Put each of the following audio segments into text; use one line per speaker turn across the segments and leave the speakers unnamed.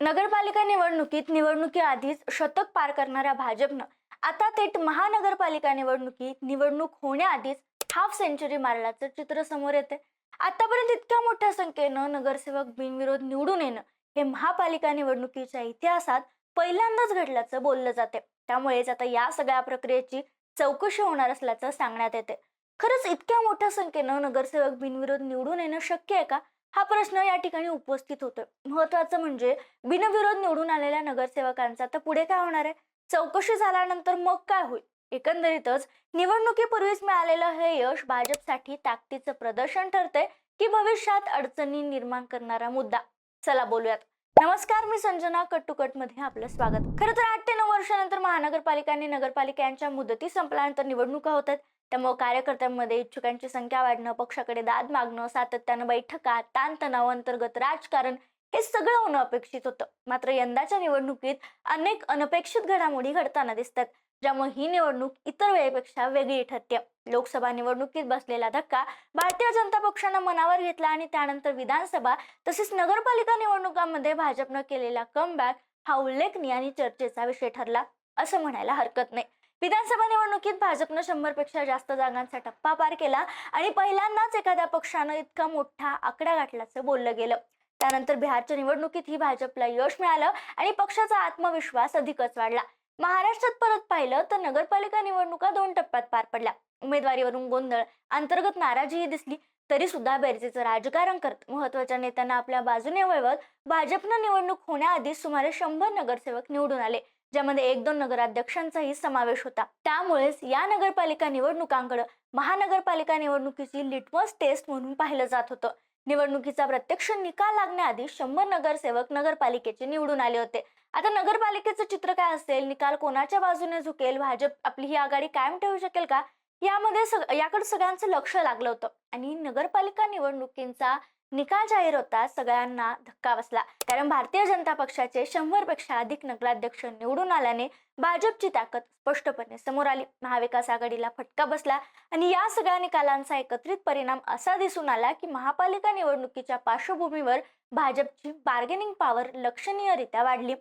नगरपालिका निवडणुकीत निवडणुकीआधीच शतक पार करणाऱ्या भाजपनं आता थेट महानगरपालिका निवडणूक होण्याआधीच हाफ सेंचुरी मारल्याचं चित्र समोर येते. आतापर्यंत इतक्या मोठ्या संख्येनं नगरसेवक बिनविरोध निवडून येणं हे महापालिका निवडणुकीच्या इतिहासात पहिल्यांदाच घडल्याचं बोललं जाते. त्यामुळेच आता या सगळ्या प्रक्रियेची चौकशी होणार असल्याचं सांगण्यात येते. खरंच इतक्या मोठ्या संख्येनं नगरसेवक बिनविरोध निवडून येणं शक्य आहे का, हा प्रश्न या ठिकाणी उपस्थित होतोय. महत्वाचं म्हणजे बिनविरोध निवडून आलेल्या नगरसेवकांचा आता पुढे काय होणार आहे, चौकशी झाल्यानंतर मग काय होईल. एकंदरीतच निवडणुकीपूर्वीच मिळालेलं हे यश भाजपसाठी ताकदीचं प्रदर्शन ठरते की भविष्यात अडचणी निर्माण करणारा मुद्दा. चला बोलूयात. नमस्कार, मी संजना. कट मध्ये आपलं स्वागत. खरं तर 8 ते 9 वर्षानंतर महानगरपालिका आणि नगरपालिका यांच्या मुदती संपल्यानंतर निवडणुका होतात. त्यामुळे कार्यकर्त्यांमध्ये इच्छुकांची संख्या वाढणं, पक्षाकडे दाद मागणं, सातत्यानं बैठका, ताणतणाव, अंतर्गत राजकारण हे सगळं होणं अपेक्षित होतं. मात्र यंदाच्या निवडणुकीत अनेक अनपेक्षित घडामोडी घडताना दिसतात, ज्यामुळे ही निवडणूक इतर वेळेपेक्षा वेगळी ठरते. लोकसभा निवडणुकीत बसलेला धक्का भारतीय जनता पक्षानं मनावर घेतला आणि त्यानंतर विधानसभा तसेच नगरपालिका निवडणुकांमध्ये भाजपनं केलेला कमबॅक हा उल्लेखनीय आणि चर्चेचा विषय ठरला असं म्हणायला हरकत नाही. विधानसभा निवडणुकीत भाजपनं 100 पेक्षा जास्त जागांचा टप्पा पार केला आणि पहिल्यांदाच एखाद्या पक्षानं इतका मोठा आकडा गाठल्याचं बोललं गेलं. त्यानंतर बिहारच्या निवडणुकीत ही भाजपला यश मिळालं आणि पक्षाचा आत्मविश्वास अधिकच वाढला. महाराष्ट्रात परत पाहिलं तर नगरपालिका निवडणुका 2 टप्प्यात पार पडल्या. उमेदवारीवरून गोंधळ, अंतर्गत नाराजीही दिसली, तरी सुद्धा बेरजेचं राजकारण करत महत्वाच्या नेत्यांना आपल्या बाजूने वळवत भाजपनं निवडणूक होण्याआधी सुमारे 100 नगरसेवक निवडून आले, ज्यामध्ये 1-2 नगराध्यक्षांचाही समावेश होता. त्यामुळेच या नगरपालिका निवडणुकांकडे महानगरपालिका निवडणुकीची लिटमस टेस्ट म्हणून पाहिलं जात होतं. निवडणुकीचा प्रत्यक्ष निकाल लागण्याआधी 100 नगरसेवक नगरपालिकेचे निवडून आले होते. आता नगरपालिकेचं चित्र काय असेल, निकाल कोणाच्या बाजूने झुकेल, भाजप आपली ही आघाडी कायम ठेवू शकेल का, याकडे सगळ्यांचं लक्ष लागलं होतं. आणि नगरपालिका निवडणुकींचा निकाल जाहीर होता सगळ्यांना धक्का बसला, कारण भारतीय जनता पक्षाचे 100 पेक्षा अधिक नगराध्यक्ष निवडून आल्याने भाजपची ताकद स्पष्टपणे समोर आली. महाविकास आघाडीला फटका बसला आणि या सगळ्या निकालांचा एकत्रित परिणाम असा दिसून आला की महापालिका निवडणुकीच्या पार्श्वभूमीवर भाजपची बार्गेनिंग पॉवर लक्षणीयरित्या वाढली.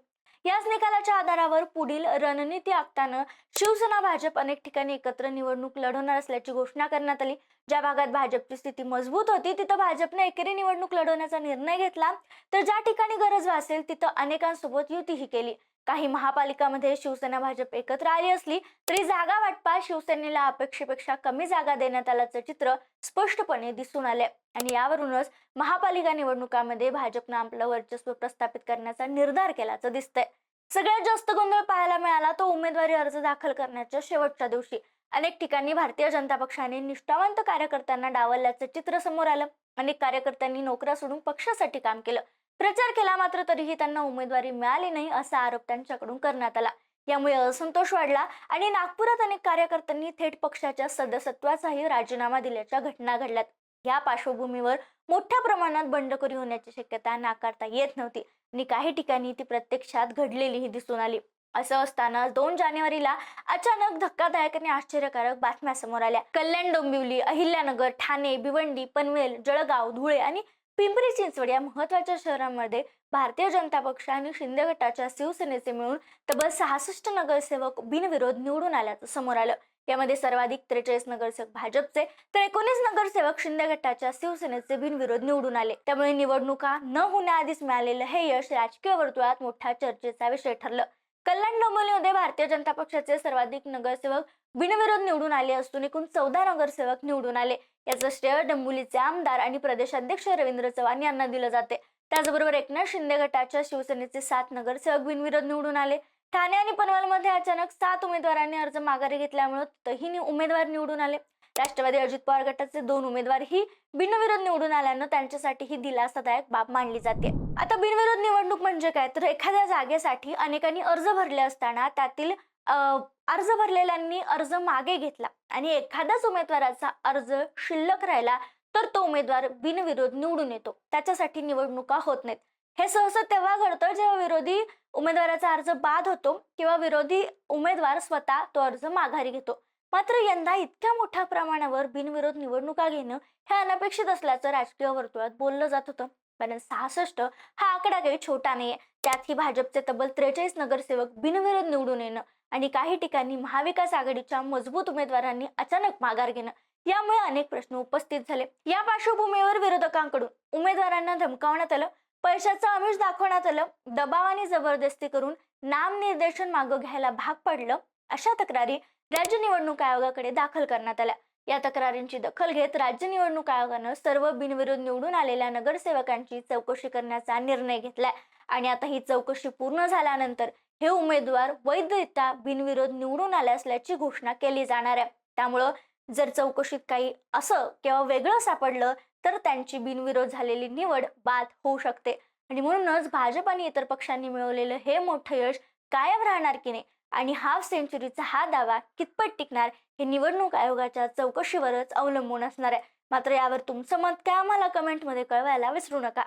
याच निकालाच्या आधारावर पुढील रणनीती आखताना शिवसेना भाजप अनेक ठिकाणी एकत्र निवडणूक लढवणार असल्याची घोषणा करण्यात आली. ज्या भागात भाजपची स्थिती मजबूत होती तिथं भाजपने एकेरी निवडणूक लढवण्याचा निर्णय घेतला, तर ज्या ठिकाणी गरज भासेल तिथं अनेकांसोबत युतीही केली. काही महापालिकामध्ये शिवसेना भाजप एकत्र आली असली तरी जागा वाटपात शिवसेनेला अपेक्षेपेक्षा कमी जागा देण्यात आल्याचं चित्र स्पष्टपणे दिसून आले आणि यावरूनच महापालिका निवडणुकांमध्ये भाजपनं आपलं वर्चस्व प्रस्थापित करण्याचा निर्धार केल्याचं दिसतंय. सगळ्यात जास्त गोंधळ पाहायला मिळाला तो उमेदवारी अर्ज दाखल करण्याच्या शेवटच्या दिवशी. अनेक ठिकाणी भारतीय जनता पक्षाने निष्ठावंत कार्यकर्त्यांना डावलल्याचं चित्र समोर आलं. अनेक कार्यकर्त्यांनी नोकऱ्या सोडून पक्षासाठी काम केलं, प्रचार केला, मात्र तरीही त्यांना उमेदवारी मिळाली नाही असा आरोप त्यांच्याकडून करण्यात आला. यामुळे असंतोष वाढला आणि नागपुरात अनेक कार्यकर्त्यांनी थेट पक्षाच्या सदस्यत्वाचाही राजीनामा दिल्याच्या घटना घडल्यात. या पार्श्वभूमीवर मोठ्या प्रमाणात बंडखोरी होण्याची शक्यता नाकारता येत नव्हती आणि काही ठिकाणी ती प्रत्यक्षात घडलेलीही दिसून आली. असं असताना 2 जानेवारीला अचानक धक्कादायक आणि आश्चर्यकारक बातम्या समोर आल्या. कल्याण, डोंबिवली, अहिल्यानगर, ठाणे, भिवंडी, पनवेल, जळगाव, धुळे आणि पिंपरी चिंचवड या महत्वाच्या शहरांमध्ये भारतीय जनता पक्ष आणि शिंदे गटाच्या शिवसेनेचे मिळून तब्बल 66 नगरसेवक बिनविरोध निवडून आल्याचं समोर आलं. यामध्ये सर्वाधिक 43 नगरसेवक भाजपचे तर 19 नगरसेवक शिंदे गटाच्या शिवसेनेचे बिनविरोध निवडून आले. त्यामुळे निवडणुका न होण्याआधीच मिळालेलं हे यश राजकीय वर्तुळात मोठा चर्चेचा विषय ठरलं. कल्याण, डोंबिवलीमध्ये भारतीय जनता पक्षाचे सर्वाधिक नगरसेवक बिनविरोध निवडून आले असून एकूण 14 नगरसेवक निवडून आले. याचं श्रेय डोंबिवलीचे आमदार आणि प्रदेशाध्यक्ष रवींद्र चव्हाण यांना दिलं जाते. त्याचबरोबर एकनाथ शिंदे गटाच्या शिवसेनेचे 7 नगरसेवक बिनविरोध निवडून आले. ठाणे आणि पनवेलमध्ये अचानक 7 उमेदवारांनी अर्ज माघारी घेतल्यामुळे तिथंही उमेदवार निवडून आले. राष्ट्रवादी अजित पवार गटाचे 2 उमेदवारही बिनविरोध निवडून आल्यानं त्यांच्यासाठी ही दिलासादायक बाब मानली जाते. आता बिनविरोध निवडणूक म्हणजे काय, तर एखाद्या जागेसाठी अनेकांनी अर्ज भरले असताना त्यातील अर्ज भरलेल्यांनी अर्ज मागे घेतला आणि एखाद्याच उमेदवाराचा अर्ज शिल्लक राहिला तर तो उमेदवार बिनविरोध निवडून येतो. त्याच्यासाठी निवडणुका होत नाहीत. हे सहसा तेव्हा घडतं जेव्हा विरोधी उमेदवाराचा अर्ज बाद होतो किंवा विरोधी उमेदवार स्वतः तो अर्ज माघारी घेतो. मात्र यंदा इतक्या मोठ्या प्रमाणावर बिनविरोध निवडणुका घेणं हे अनपेक्षित असल्याचं राजकीय वर्तुळात बोललं जात होतं. कारण 66 हा आकडा काही छोटा नाहीये. त्यातही भाजपचे तब्बल 43 नगरसेवक बिनविरोध निवडून येणं आणि काही ठिकाणी महाविकास आघाडीच्या मजबूत उमेदवारांनी अचानक माघार घेणं, यामुळे अनेक प्रश्न उपस्थित झाले. या पार्श्वभूमीवर विरोधकांकडून उमेदवारांना धमकावण्यात आलं, पैशाचं आमिष दाखवण्यात आलं, दबाव आणि जबरदस्ती करून नामनिर्देशन मागं घ्यायला भाग पडलं, अशा तक्रारी राज्य निवडणूक आयोगाकडे दाखल करण्यात आल्या. या तक्रारींची दखल घेत राज्य निवडणूक आयोगानं सर्व बिनविरोध निवडून आलेल्या नगरसेवकांची चौकशी करण्याचा निर्णय घेतलाय. आणि आता ही चौकशी पूर्ण झाल्यानंतर हे उमेदवार वैधरित्या बिनविरोध निवडून आले असल्याची घोषणा केली जाणार आहे. त्यामुळं जर चौकशीत काही असं किंवा वेगळं सापडलं तर त्यांची बिनविरोध झालेली निवड बाद होऊ शकते. आणि म्हणूनच भाजप आणि इतर पक्षांनी मिळवलेलं हे मोठं यश कायम राहणार की नाही आणि हाफ सेंचुरीचा हा दावा कितपत टिकणार हे निवडणूक आयोगाच्या चौकशीवरच अवलंबून असणार आहे. मात्र यावर तुमचं मत काय आम्हाला कमेंटमध्ये कळवायला विसरू नका.